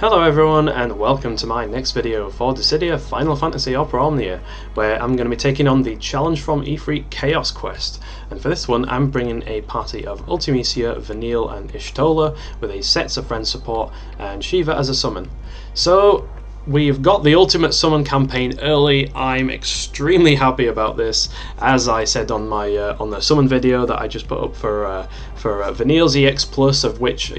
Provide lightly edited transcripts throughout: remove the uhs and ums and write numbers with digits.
Hello everyone and welcome to my next video for Dissidia Final Fantasy Opera Omnia, where I'm going to be taking on the Challenge from Ifrit Chaos Quest. And for this one I'm bringing a party of Ultimecia, Vanille and Ishtola with a Sets of Friends support and Shiva as a summon. So we've got the ultimate summon campaign early. I'm extremely happy about this. As I said on my on the summon video that I just put up for Vanille's EX Plus, of which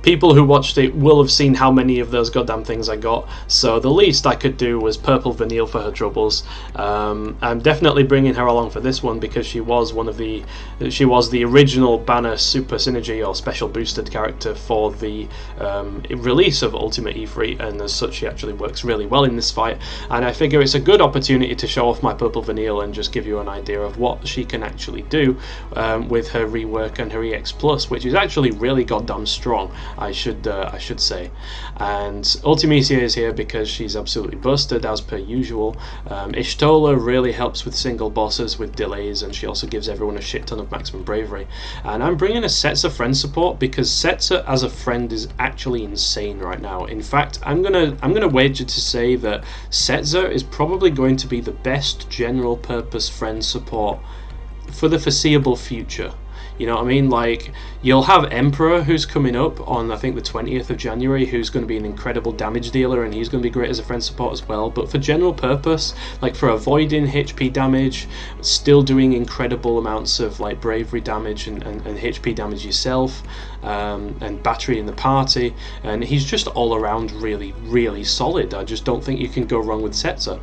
people who watched it will have seen how many of those goddamn things I got, so the least I could do was purple Vanille for her troubles. I'm definitely bringing her along for this one because she was the original banner super synergy or special boosted character for the release of Ultimate Ifrit, and as such she actually works really well in this fight, and I figure it's a good opportunity to show off my purple Vanille and just give you an idea of what she can actually do with her rework and her EX Plus, which is actually really goddamn strong, I should say. And Ultimecia is here because she's absolutely busted as per usual. Ishtola really helps with single bosses with delays, and she also gives everyone a shit ton of maximum bravery. And I'm bringing a Setsa friend support because Setsa as a friend is actually insane right now. In fact, I'm gonna wager to say that Setsa is probably going to be the best general purpose friend support for the foreseeable future. You know what I mean? Like, you'll have Emperor, who's coming up on, I think, the 20th of January, who's going to be an incredible damage dealer, and he's going to be great as a friend support as well. But for general purpose, like for avoiding HP damage, still doing incredible amounts of like bravery damage and HP damage yourself, and battery in the party, and he's just all around really, really solid. I just don't think you can go wrong with Setsa.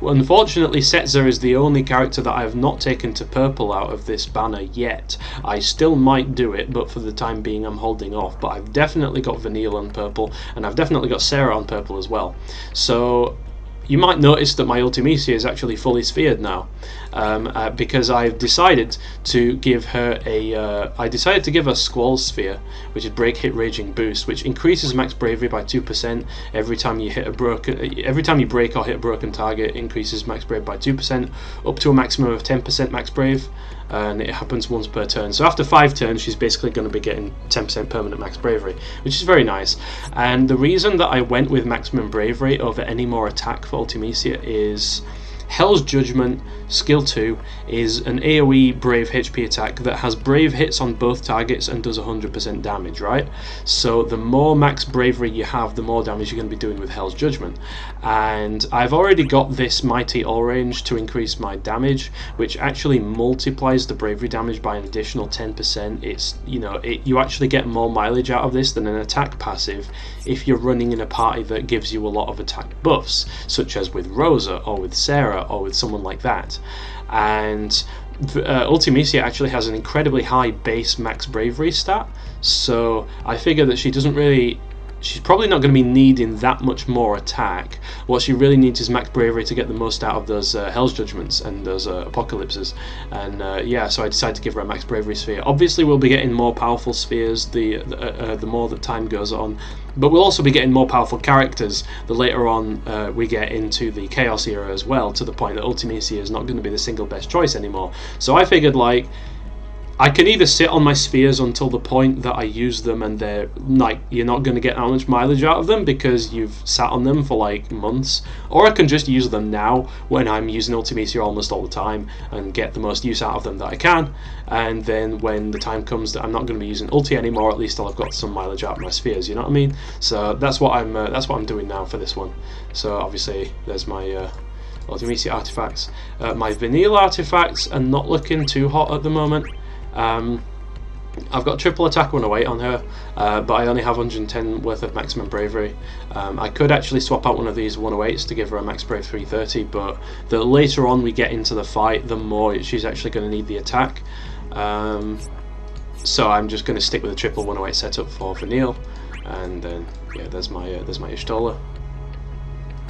Unfortunately, Setsa is the only character that I have not taken to purple out of this banner yet. I still might do it, but for the time being I'm holding off. But I've definitely got Vanille on purple, and I've definitely got Serah on purple as well. So you might notice that my Ultimecia is actually fully sphered now, because I've decided to give her a Squall Sphere, which is Break, Hit, Raging Boost, which increases max bravery by 2% every time you break or hit a broken target. Increases max brave by 2%, up to a maximum of 10% max brave, and it happens once per turn. So after 5 turns, she's basically going to be getting 10% permanent max bravery, which is very nice. And the reason that I went with maximum bravery over any more attack for Ultimecia is Hell's Judgment Skill 2 is an AoE brave HP attack that has brave hits on both targets and does 100% damage, right? So the more max bravery you have, the more damage you're going to be doing with Hell's Judgment. And I've already got this Mighty All Range to increase my damage, which actually multiplies the bravery damage by an additional 10%. It's, you know, you actually get more mileage out of this than an attack passive if you're running in a party that gives you a lot of attack buffs, such as with Rosa or with Serah or with someone like that. And Ultimecia actually has an incredibly high base max bravery stat, so I figure that she's probably not going to be needing that much more attack. What she really needs is max bravery to get the most out of those Hell's Judgments and those Apocalypses. And yeah, so I decided to give her a max bravery sphere. Obviously we'll be getting more powerful spheres the more that time goes on, but we'll also be getting more powerful characters the later on we get into the Chaos era as well, to the point that Ultimecia is not going to be the single best choice anymore. So I figured, like, I can either sit on my spheres until the point that I use them and they're like, you're not going to get that much mileage out of them because you've sat on them for like months, or I can just use them now when I'm using Ultimecia almost all the time and get the most use out of them that I can, and then when the time comes that I'm not going to be using Ulti anymore, at least I'll have got some mileage out of my spheres, you know what I mean? So that's what I'm doing now for this one. So obviously there's my Ultimecia artifacts. My Vanille artifacts are not looking too hot at the moment. I've got triple attack 108 on her, but I only have 110 worth of maximum bravery. I could actually swap out one of these 108s to give her a max brave 330, but the later on we get into the fight, the more she's actually going to need the attack. So I'm just going to stick with a triple 108 setup for Vanille, and then yeah, there's my Ishtola.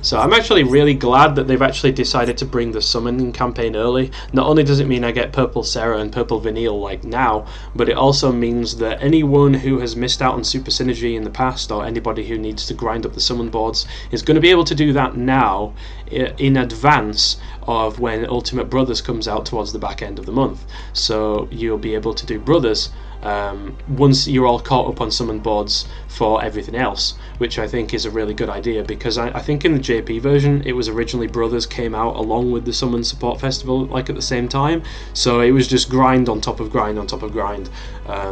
So I'm actually really glad that they've actually decided to bring the summoning campaign early. Not only does it mean I get purple Serah and purple Vanille like now, but it also means that anyone who has missed out on super synergy in the past, or anybody who needs to grind up the summon boards, is going to be able to do that now in advance of when Ultimate Brothers comes out towards the back end of the month. So you'll be able to do Brothers once you're all caught up on summoned boards for everything else, which I think is a really good idea, because I think in the JP version it was originally Brothers came out along with the Summon Support Festival like at the same time, so it was just grind on top of grind on top of grind.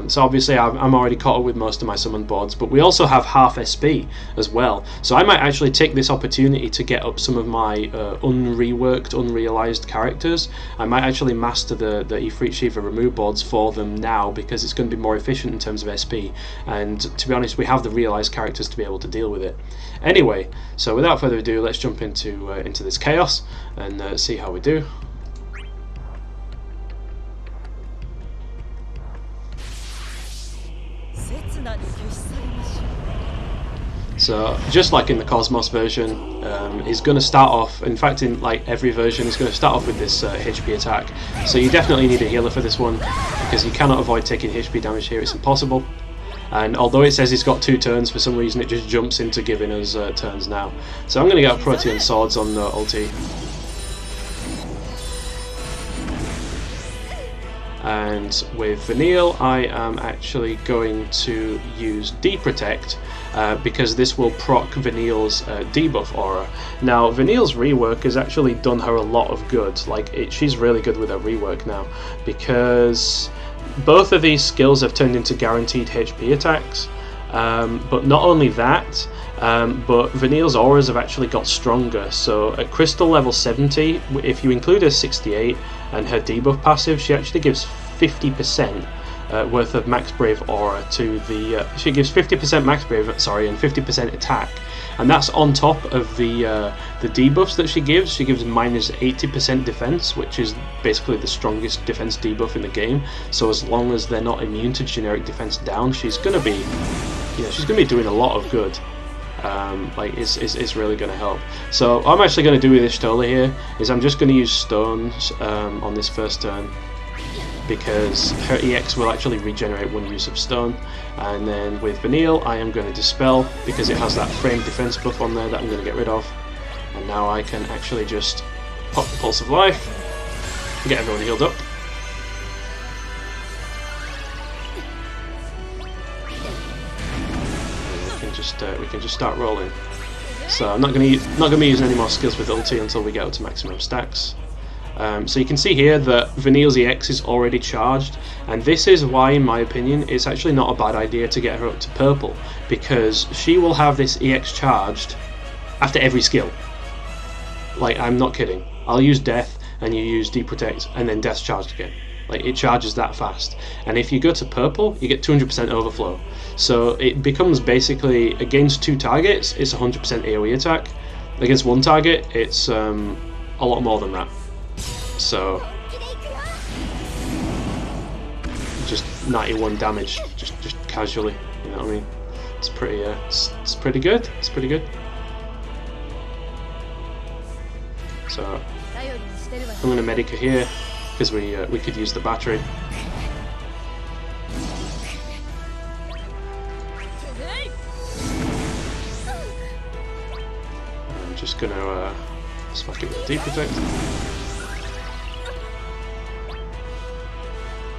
So obviously I'm already caught up with most of my summoned boards, but we also have half SP as well, so I might actually take this opportunity to get up some of my unreworked, unrealized characters. I might actually master the Ifrit Shiva remove boards for them now, because it's going to be more efficient in terms of SP, and to be honest we have the realized characters to be able to deal with it. Anyway, so without further ado, let's jump into this chaos and see how we do. So just like in the Cosmos version, it's going to start off, in fact in like every version, it's going to start off with this HP attack. So you definitely need a healer for this one, because you cannot avoid taking HP damage here, it's impossible. And although it says it's got 2 turns, for some reason it just jumps into giving us turns now. So I'm going to get Protean Swords on the ulti. And with Vanille I am actually going to use Deprotect, because this will proc Vanille's debuff aura. Now Vanille's rework has actually done her a lot of good. She's really good with her rework now, because both of these skills have turned into guaranteed HP attacks, but not only that, but Vanille's auras have actually got stronger. So at crystal level 70, if you include her 68 and her debuff passive, she actually gives 50% worth of max brave aura to the she gives 50% max brave, sorry, and 50% attack, and that's on top of the debuffs that she gives. She gives minus 80% defense, which is basically the strongest defense debuff in the game. So as long as they're not immune to generic defense down, she's gonna be, she's gonna be doing a lot of good. It's really going to help. So what I'm actually going to do with Ishtola here is I'm just going to use stones on this first turn, because her EX will actually regenerate 1 use of stone. And then with Vanille I am going to dispel, because it has that frame defense buff on there that I'm going to get rid of. And now I can actually just pop the Pulse of Life, get everyone healed up. We can just start rolling. So I'm not going to be using any more skills with ulti until we get up to maximum stacks. So you can see here that Vanille's EX is already charged, and this is why, in my opinion, it's actually not a bad idea to get her up to purple, because she will have this EX charged after every skill. I'm not kidding. I'll use Death and you use Deprotect and then Death's charged again. It charges that fast, and if you go to purple you get 200% overflow, so it becomes basically against 2 targets it's 100% AoE attack, against 1 target it's a lot more than that. So just 91 damage just casually, you know what I mean? It's pretty it's pretty good. It's pretty good. So I'm going to medic her here, because we could use the battery. I'm just going to smack it with Deprotect.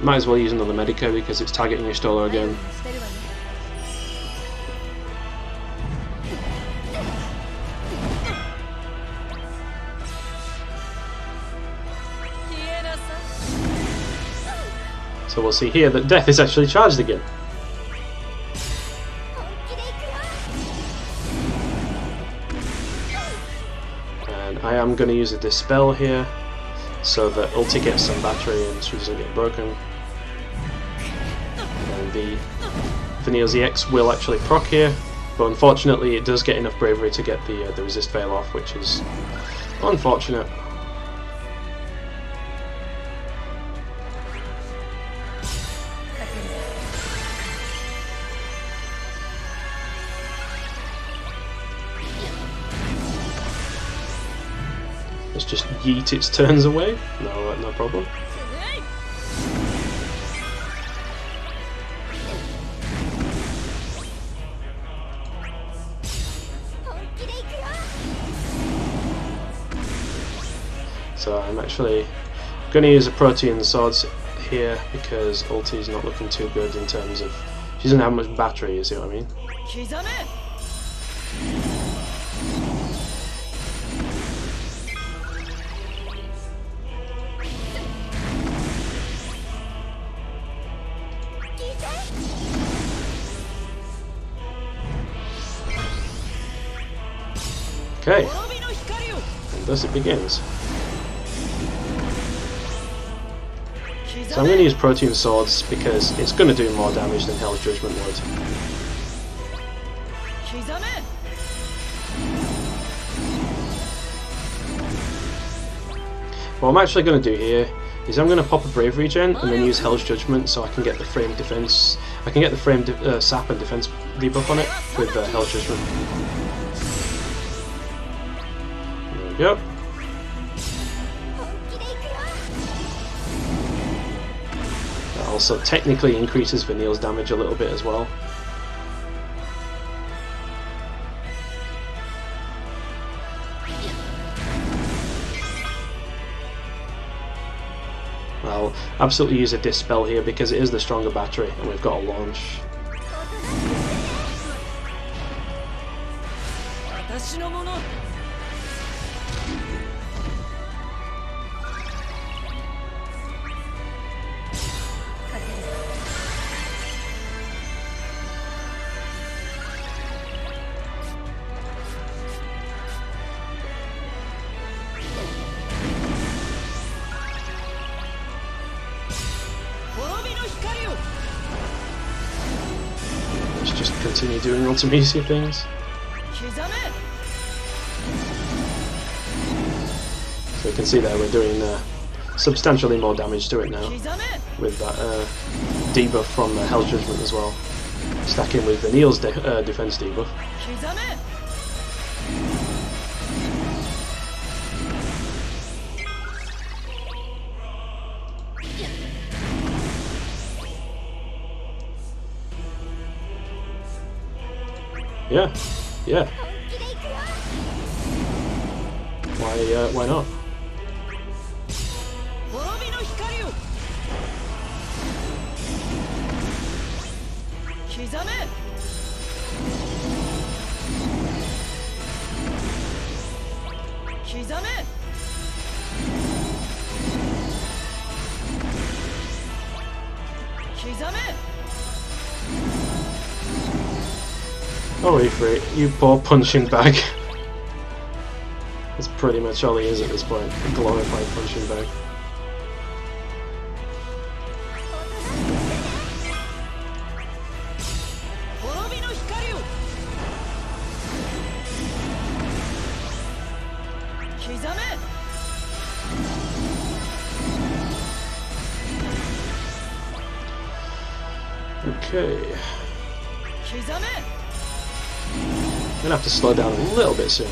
Might as well use another Medica because it's targeting Ishtola again. So we'll see here that Death is actually charged again. And I am going to use a Dispel here, so that ulti gets some battery and she doesn't get broken. And the Vanille's EX will actually proc here, but unfortunately it does get enough bravery to get the resist veil off, which is unfortunate. Let's just yeet its turns away. No problem. So I'm actually going to use a Protean Swords here because ulti is not looking too good in terms of she doesn't have much battery, you see what I mean? Okay, and thus it begins. So I'm going to use Protein Swords because it's going to do more damage than Hell's Judgment would. What I'm actually going to do here is I'm going to pop a Brave Regen and then use Hell's Judgment so I can get the frame defense. I can get the frame sap and defense debuff on it with Hell's Judgment. There we go. That also technically increases Vanille's damage a little bit as well. I'll absolutely use a dispel here because it is the stronger battery and we've got a launch. Let's just continue doing Ultimecia things. So you can see there we're doing substantially more damage to it now with that debuff from Hell's Judgment as well, stacking with Vanille's defense debuff. Yeah. Why not? Oh, Ifrit, you poor punching bag. That's pretty much all he is at this point, a glorified punching bag. Okay. I'm gonna have to slow down a little bit soon.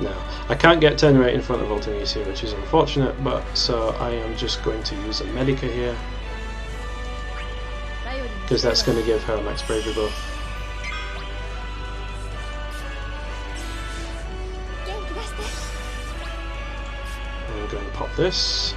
Now, I can't get turn rate in front of Ultimecia, which is unfortunate, but so I am just going to use a Medica here, because that's going to give her a max bravery buff. I'm going to pop this.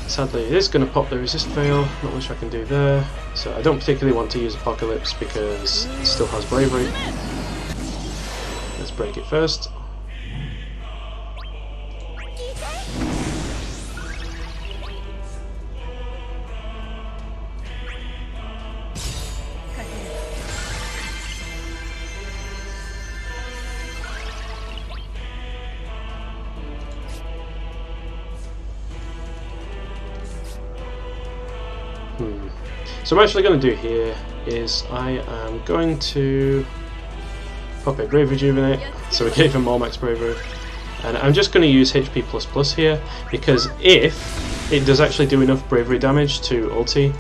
Sadly it is going to pop the resist fail, not much I can do there, so I don't particularly want to use Apocalypse because it still has bravery. Let's break it first. So what I'm actually going to do here is I am going to pop a Brave Rejuvenate, so we get even more max bravery, and I'm just going to use HP++ here because if it does actually do enough bravery damage to ulti,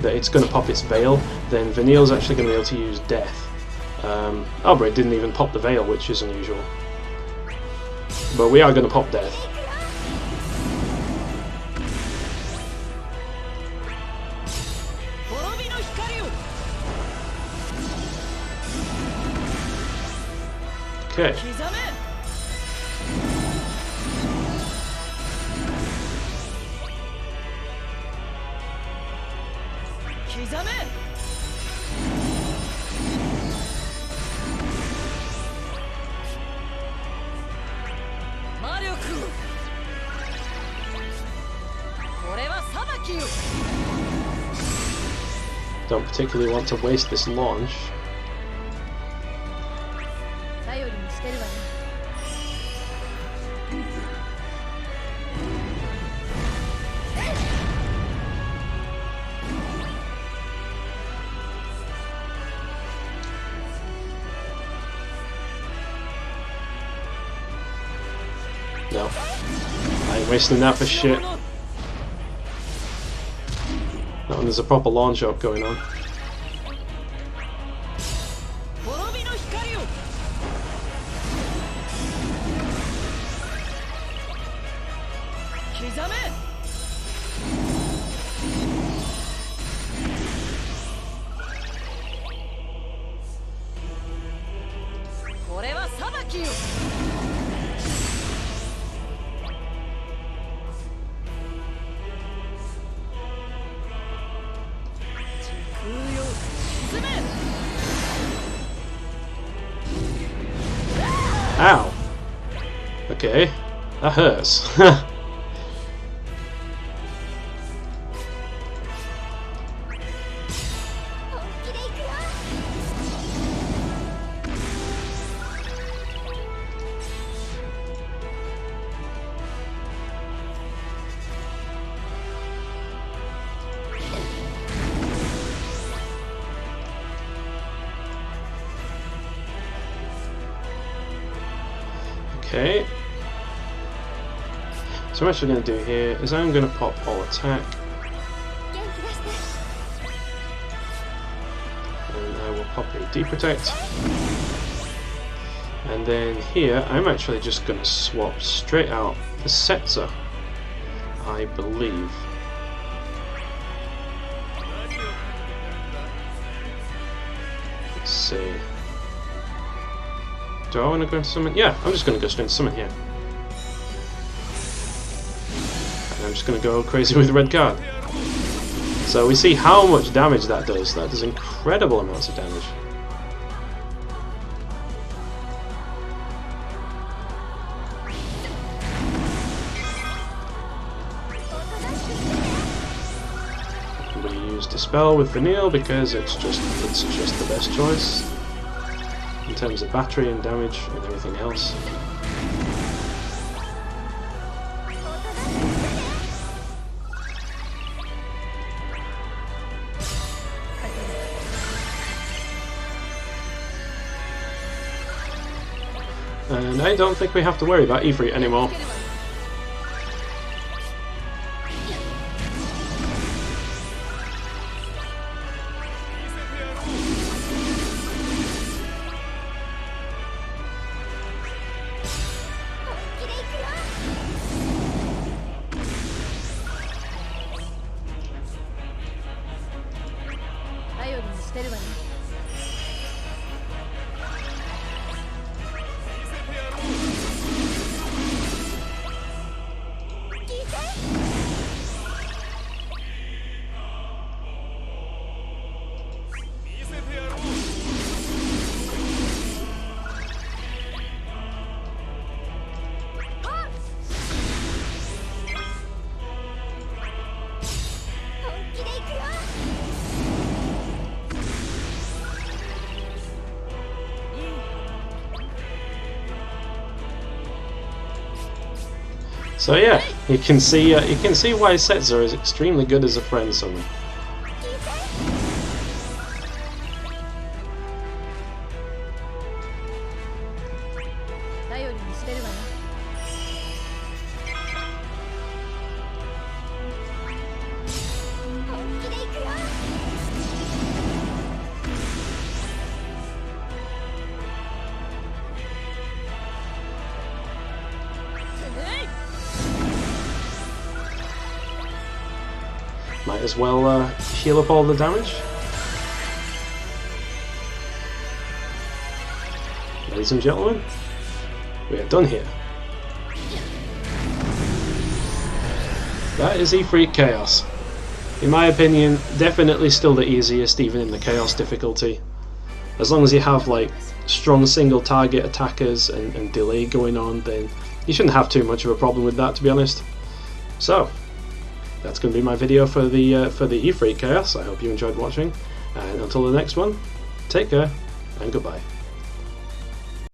that it's going to pop its veil, then Vanille's actually going to be able to use death. Oh, but it didn't even pop the veil, which is unusual. But we are going to pop death. Okay. Don't particularly want to waste this launch. No, I ain't wasting that for shit. That one, there's a proper launch up going on. Ow! Okay, that hurts. Okay, so what I'm actually going to do here is I'm going to pop all attack, and I will pop a deprotect, and then here I'm actually just going to swap straight out the Setzer, I believe. Let's see. Do I want to go into summon? Yeah, I'm just going to go straight into summon here. And I'm just going to go crazy with red card. So we see how much damage that does. That does incredible amounts of damage. I'm going to use Dispel with Vanille because it's just the best choice in terms of battery and damage and everything else. And I don't think we have to worry about Ifrit anymore. So yeah, you can see why Setzer is extremely good as a friend summon. might as well heal up all the damage. Ladies and gentlemen, we are done here. That is Ifrit Chaos. In my opinion, definitely still the easiest, even in the Chaos difficulty. As long as you have like strong single target attackers and delay going on, then you shouldn't have too much of a problem with that, to be honest. So that's going to be my video for the Ifrit Chaos. I hope you enjoyed watching, and until the next one, take care and goodbye.